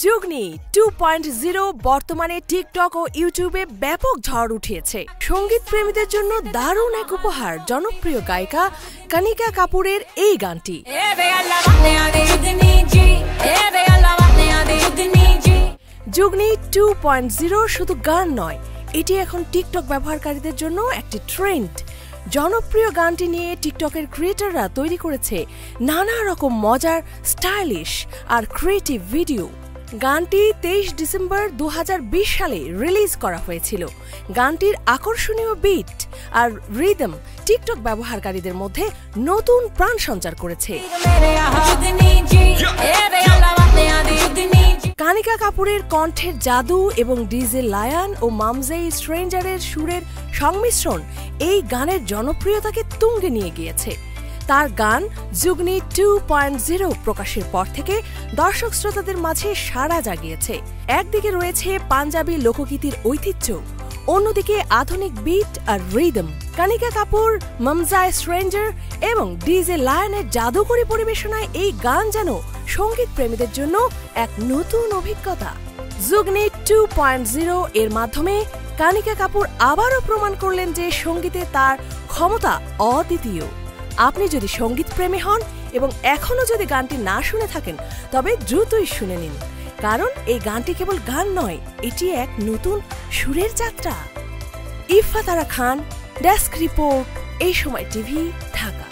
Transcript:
যুগনি 2.0 বর্তমানে টিকটক ও ইউটিউবে ব্যাপক ঝড় উঠিয়েছে। সঙ্গীত প্রেমীদের জন্য দারুণ এক উপহার জনপ্রিয় গায়িকা কানিকা কাপুরের এই গানটি। যুগনি 2.0 শুধু গান নয়, এটি এখন টিকটক ব্যবহারকারীদের জন্য একটি ট্রেন্ড। জনপ্রিয় গানটি নিয়ে টিকটকের ক্রিয়েটররা তৈরি করেছে নানা রকম মজার, স্টাইলিশ আর ক্রিয়েটিভ ভিডিও। গানটি 23 ডিসেম্বর 2020 সালে রিলিজ করা হয়েছিল। গানটির আকর্ষণীয় বিট আর রিদম টিকটক ব্যবহারকারীদের মধ্যে নতুন প্রাণ সঞ্চার করেছে। কানিকা কাপুরের কণ্ঠের জাদু এবং ডিজে লায়ন ও মামজেই স্ট্রেঞ্জারের সুরের সংমিশ্রণ এই গানের জনপ্রিয়তাকে তুঙ্গে নিয়ে গিয়েছে। তার গান যুগনি 2.0 প্রকাশের পর থেকে দর্শক শ্রোতাদের মাঝে সাড়া জাগিয়েছে। একদিকে রয়েছে পাঞ্জাবি লোকগীতির ঐতিহ্য, অন্যদিকে আধুনিক বিট আর রিদম। কানিকা কাপুর, মামজাই স্ট্রেঞ্জার এবং ডিজে লায়নের জাদুকরী পরিবেশনায় এই গান যেন সঙ্গীত প্রেমীদের জন্য এক নতুন অভিজ্ঞতা। যুগনি 2.0 এর মাধ্যমে কানিকা কাপুর আবারও প্রমাণ করলেন যে সঙ্গীতে তার ক্ষমতা অদ্বিতীয়। আপনি যদি সঙ্গীত প্রেমী হন এবং এখনো যদি গানটি না শুনে থাকেন, তবে দ্রুতই শুনে নিন, কারণ এই গানটি কেবল গান নয়, এটি এক নতুন সুরের যাত্রা। ইফফাত আরা খান, ডেস্ক রিপোর্ট, এই সময় টিভি, ঢাকা।